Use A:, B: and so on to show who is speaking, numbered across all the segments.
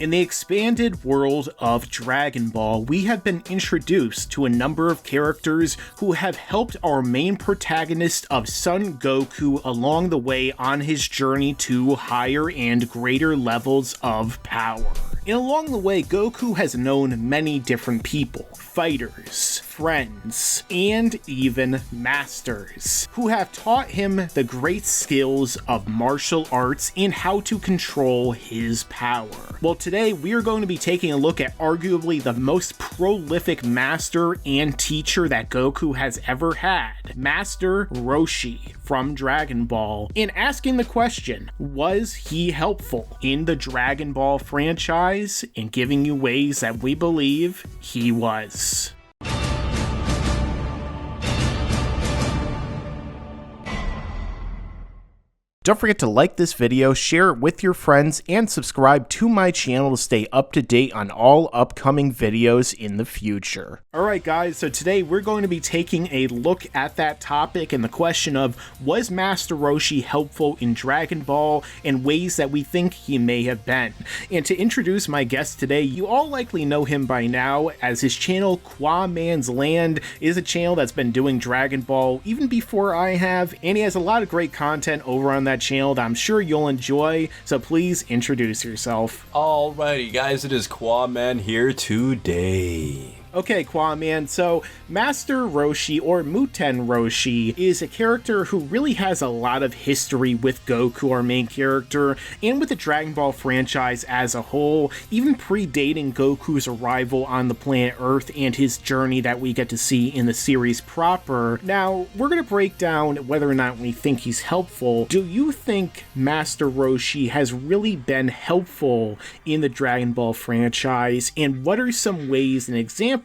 A: In the expanded world of Dragon Ball, we have been introduced to a number of characters who have helped our main protagonist of Son Goku along the way on his journey to higher and greater levels of power. And along the way, Goku has known many different people, fighters, friends, and even masters, who have taught him the great skills of martial arts and how to control his power. Well, today we are going to be taking a look at arguably the most prolific master and teacher that Goku has ever had, Master Roshi from Dragon Ball, and asking the question, was he helpful in the Dragon Ball franchise, and giving you ways that we believe he was. Don't forget to like this video, share it with your friends, and subscribe to my channel to stay up to date on all upcoming videos in the future. Alright guys, so today we're going to be taking a look at that topic and the question of, was Master Roshi helpful in Dragon Ball, and ways that we think he may have been. And to introduce my guest today, you all likely know him by now, as his channel QAAMAN'S is a channel that's been doing Dragon Ball even before I have, and he has a lot of great content over on that channel that I'm sure you'll enjoy, so please introduce yourself.
B: Alrighty guys, it is QAAMAN here today.
A: Okay, QAAMAN, so Master Roshi, or Muten Roshi, is a character who really has a lot of history with Goku, our main character, and with the Dragon Ball franchise as a whole, even predating Goku's arrival on the planet Earth and his journey that we get to see in the series proper. Now, we're going to break down whether or not we think he's helpful. Do you think Master Roshi has really been helpful in the Dragon Ball franchise, and what are some ways and examples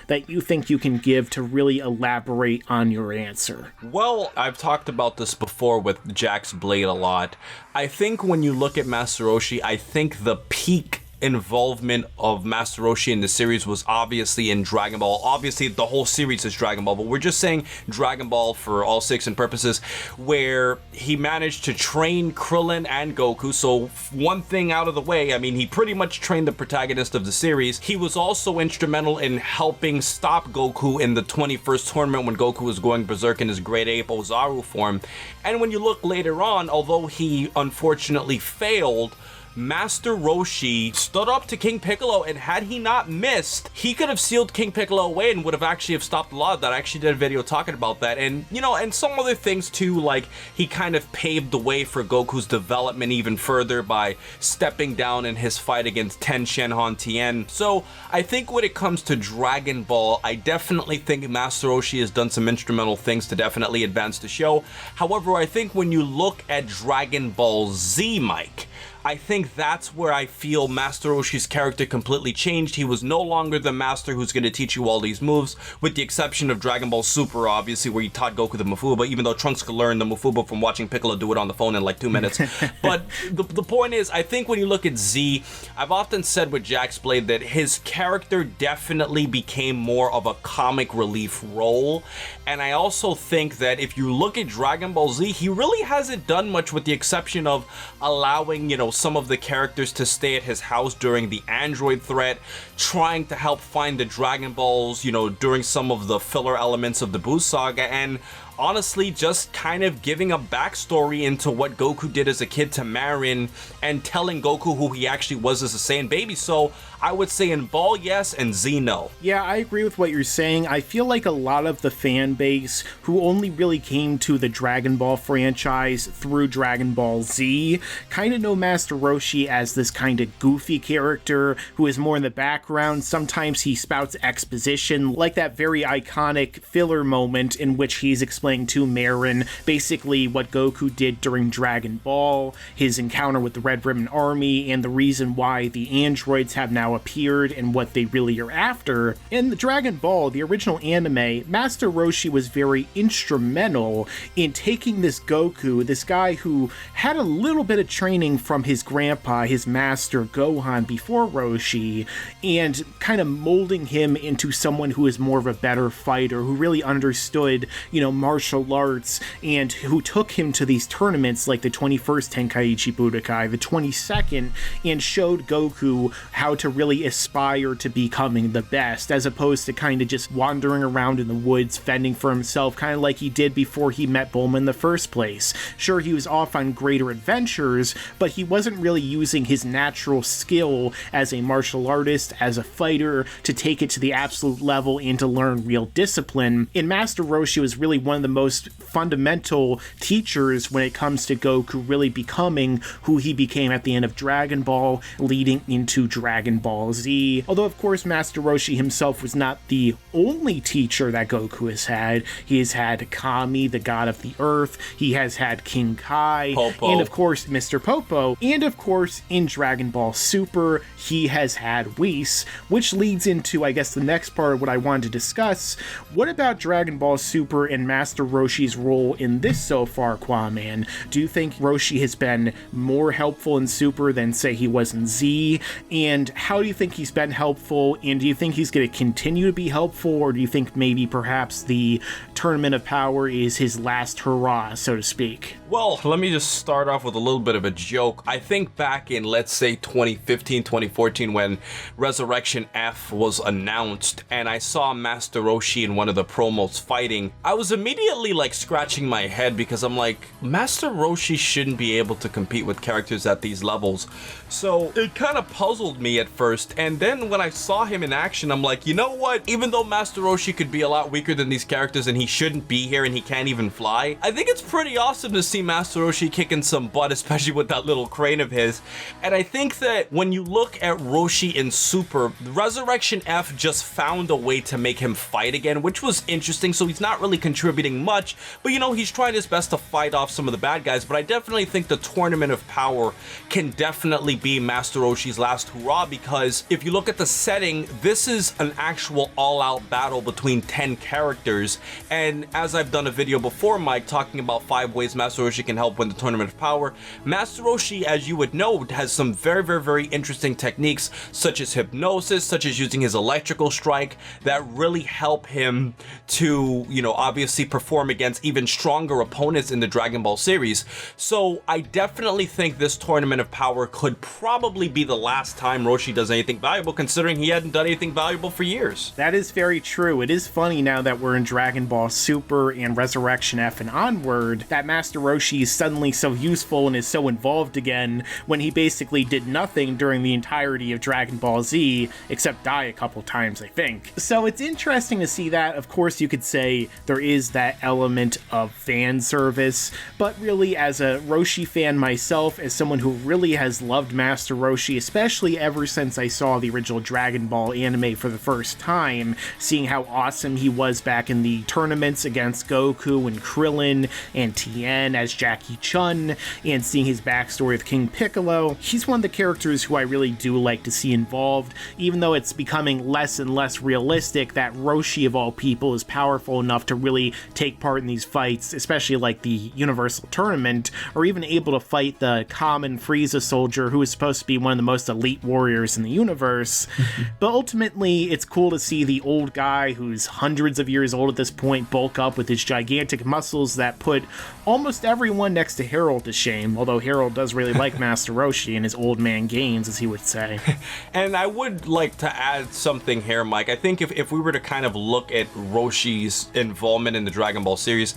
A: that you think you can give to really elaborate on your answer?
B: Well, I've talked about this before with Jack's Blade a lot. I think when you look at Master Roshi, I think the peak involvement of Master Roshi in the series was obviously in Dragon Ball. Obviously, the whole series is Dragon Ball, but we're just saying Dragon Ball for all sakes and purposes, where he managed to train Krillin and Goku. So one thing out of the way, I mean, he pretty much trained the protagonist of the series. He was also instrumental in helping stop Goku in the 21st tournament when Goku was going berserk in his Great Ape Ozaru form. And when you look later on, although he unfortunately failed, Master Roshi stood up to King Piccolo, and had he not missed, he could have sealed King Piccolo away and would have actually stopped a lot of that. I actually did a video talking about that, and you know, and some other things too, like he kind of paved the way for Goku's development even further by stepping down in his fight against Ten Shenhan Tien. So I think when it comes to Dragon Ball, I definitely think Master Roshi has done some instrumental things to definitely advance the show. However, I think when you look at Dragon Ball Z, Mike, I think that's where I feel Master Roshi's character completely changed. He was no longer the master who's going to teach you all these moves, with the exception of Dragon Ball Super, obviously, where he taught Goku the Mafuba, even though Trunks could learn the Mafuba from watching Piccolo do it on the phone in like 2 minutes. But the point is, I think when you look at Z, I've often said with Jack's Blade that his character definitely became more of a comic relief role. And I also think that if you look at Dragon Ball Z, he really hasn't done much, with the exception of allowing, you know, some of the characters to stay at his house during the android threat, trying to help find the Dragon Balls, you know, during some of the filler elements of the Buu saga, and honestly just kind of giving a backstory into what Goku did as a kid to Marin, and telling Goku who he actually was as a Saiyan baby. So I would say in Ball, yes, and Z, no.
A: Yeah, I agree with what you're saying. I feel like a lot of the fan base who only really came to the Dragon Ball franchise through Dragon Ball Z kind of know Master Roshi as this kind of goofy character who is more in the background. Sometimes he spouts exposition, like that very iconic filler moment in which he's explaining to Marin basically what Goku did during Dragon Ball, his encounter with the Red Ribbon Army, and the reason why the androids have now appeared and what they really are after. In the Dragon Ball, the original anime, Master Roshi was very instrumental in taking this Goku, this guy who had a little bit of training from his grandpa, his master Gohan, before Roshi, and kind of molding him into someone who is more of a better fighter, who really understood, you know, martial arts and who took him to these tournaments like the 21st Tenkaichi Budokai, the 22nd, and showed Goku how to really aspire to becoming the best, as opposed to kind of just wandering around in the woods fending for himself, kind of like he did before he met Bulma in the first place. Sure, he was off on greater adventures, but he wasn't really using his natural skill as a martial artist, as a fighter, to take it to the absolute level and to learn real discipline. And Master Roshi was really one of the most fundamental teachers when it comes to Goku really becoming who he became at the end of Dragon Ball, leading into Dragon Ball Z. Although, of course, Master Roshi himself was not the only teacher that Goku has had. He has had Kami, the god of the earth. He has had King Kai,
B: Popo.
A: And of course, Mr. Popo. And of course, in Dragon Ball Super, he has had Whis, which leads into, I guess, the next part of what I wanted to discuss. What about Dragon Ball Super and Master Roshi's role in this so far, QAAMAN? Do you think Roshi has been more helpful in Super than, say, he was in Z? And how do you think he's been helpful? And do you think he's going to continue to be helpful? Or do you think maybe perhaps the Tournament of Power is his last hurrah, so to speak?
B: Well, let me just start off with a little bit of a joke. I think back in, let's say, 2015, 2014, when Resurrection F was announced, and I saw Master Roshi in one of the promos fighting, I was immediately, like, scratching my head because I'm like, Master Roshi shouldn't be able to compete with characters at these levels. So it kind of puzzled me at first, and then when I saw him in action, I'm like, you know what? Even though Master Roshi could be a lot weaker than these characters and he shouldn't be here and he can't even fly, I think it's pretty awesome to see Master Roshi kicking some butt, especially with that little crane of his. And I think that when you look at Roshi in Super, Resurrection F just found a way to make him fight again, which was interesting. So he's not really contributing much, but you know, he's trying his best to fight off some of the bad guys. But I definitely think the Tournament of Power can definitely be Master Roshi's last hurrah, because if you look at the setting, this is an actual all-out battle between 10 characters. And as I've done a video before, Mike, talking about 5 ways Master Roshi can help win the Tournament of Power, Master Roshi, as you would know, has some very interesting techniques, such as hypnosis, such as using his electrical strike, that really help him to, you know, obviously perform against even stronger opponents in the Dragon Ball series. So I definitely think this Tournament of Power could probably be the last time Roshi does anything valuable, considering he hadn't done anything valuable for years.
A: That is very true. It is funny now that we're in Dragon Ball Super and Resurrection F and onward, that Master Roshi is suddenly so useful and is so involved again, when he basically did nothing during the entirety of Dragon Ball Z, except die a couple times, I think. So it's interesting to see that. Of course, you could say there is that element of fan service, but really, as a Roshi fan myself, as someone who really has loved Master Roshi, especially ever since I saw the original Dragon Ball anime for the first time, seeing how awesome he was back in the tournaments against Goku and Krillin and Tien as Jackie Chun, and seeing his backstory with King Piccolo, he's one of the characters who I really do like to see involved, even though it's becoming less and less realistic that Roshi, of all people, is powerful enough to really take part in these fights, especially like the Universal Tournament, or even able to fight the common Frieza soldier, who is supposed to be one of the most elite warriors in the universe. But ultimately, it's cool to see the old guy, who's hundreds of years old at this point, bulk up with his gigantic muscles that put almost everyone next to Harold to shame, although Harold does really like Master Roshi and his old man games, as he would say.
B: And I would like to add something here, Mike. I think if we were to kind of look at Roshi's involvement in the Dragon Ball series,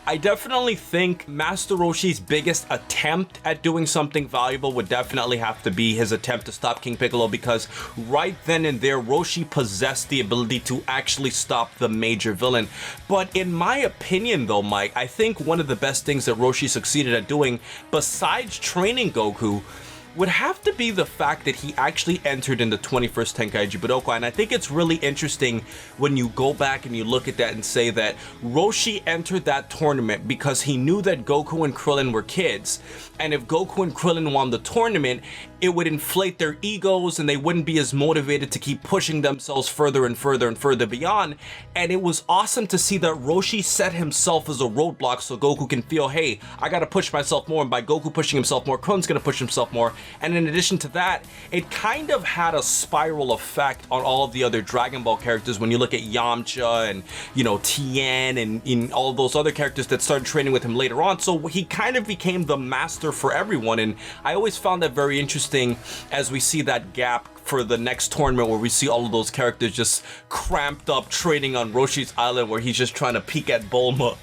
B: I definitely think Master Roshi's biggest attempt at doing something valuable would definitely have to be his attempt to stop King Piccolo, because right then and there, Roshi possessed the ability to actually stop the major villain. But in my opinion, though, Mike, I think one of the best things that Roshi succeeded at doing, besides training Goku, would have to be the fact that he actually entered in the 21st Tenkaichi Budokai. And I think it's really interesting when you go back and you look at that and say that Roshi entered that tournament because he knew that Goku and Krillin were kids. And if Goku and Krillin won the tournament, it would inflate their egos and they wouldn't be as motivated to keep pushing themselves further and further and further beyond. And it was awesome to see that Roshi set himself as a roadblock so Goku can feel, hey, I gotta push myself more, and by Goku pushing himself more, Krillin's gonna push himself more, And in addition to that, it kind of had a spiral effect on all of the other Dragon Ball characters when you look at Yamcha and, you know, Tien and all those other characters that started training with him later on. So he kind of became the master for everyone. And I always found that very interesting as we see that gap for the next tournament where we see all of those characters just cramped up training on Roshi's island where he's just trying to peek at Bulma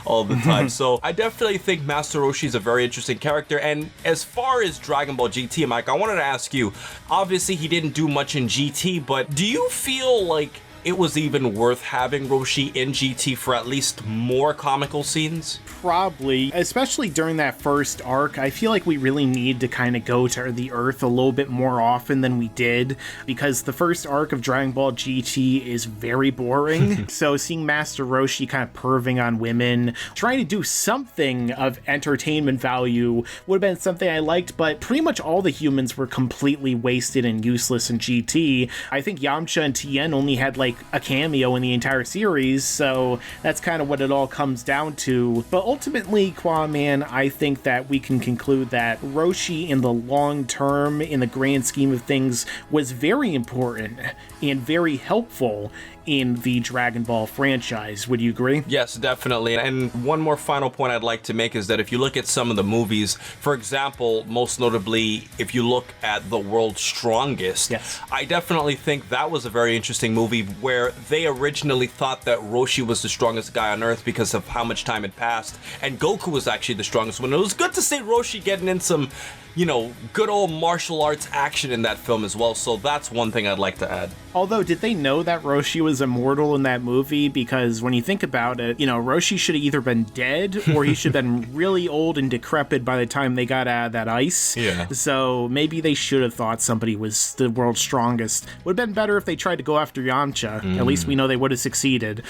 B: all the time. So I definitely think Master Roshi is a very interesting character. And as far as Dragon Ball GT, Mike, I wanted to ask you, obviously he didn't do much in GT, but do you feel like it was even worth having Roshi in GT for at least more comical scenes?
A: Probably, especially during that first arc. I feel like we really need to kind of go to the Earth a little bit more often than we did, because the first arc of Dragon Ball GT is very boring. So seeing Master Roshi kind of perving on women, trying to do something of entertainment value would have been something I liked, but pretty much all the humans were completely wasted and useless in GT. I think Yamcha and Tien only had like a cameo in the entire series, so that's kind of what it all comes down to. But ultimately, QAAMAN, I think that we can conclude that Roshi in the long term, in the grand scheme of things, was very important and very helpful in the Dragon Ball franchise. Would you agree?
B: Yes, definitely. And one more final point I'd like to make is that if you look at some of the movies, for example, most notably, if you look at The World's Strongest,
A: yes,
B: I definitely think that was a very interesting movie where they originally thought that Roshi was the strongest guy on Earth because of how much time had passed, and Goku was actually the strongest one. It was good to see Roshi getting in some, you know, good old martial arts action in that film as well. So that's one thing I'd like to add.
A: Although, did they know that Roshi was immortal in that movie? Because when you think about it, you know, Roshi should have either been dead or he should have been really old and decrepit by the time they got out of that ice.
B: Yeah.
A: So maybe they should have thought somebody was the world's strongest. Would have been better if they tried to go after Yamcha. At least we know they would have succeeded.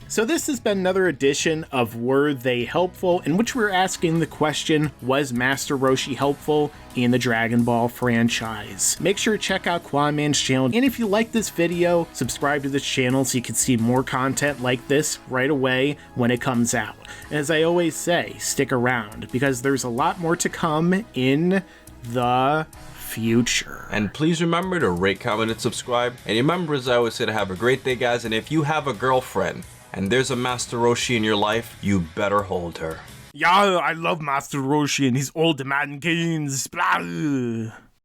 A: So this has been another edition of Were They Helpful, in which we're asking the question, was Master Roshi helpful in the Dragon Ball franchise? Make sure to check out QAAMAN'S channel, and if you like this video, subscribe to this channel so you can see more content like this right away when it comes out. And as I always say, stick around, because there's a lot more to come in the future.
B: And please remember to rate, comment, and subscribe. And remember, as I always say, to have a great day, guys. And if you have a girlfriend and there's a Master Roshi in your life, you better hold her.
A: Yeah, I love Master Roshi and his old man games. Blah.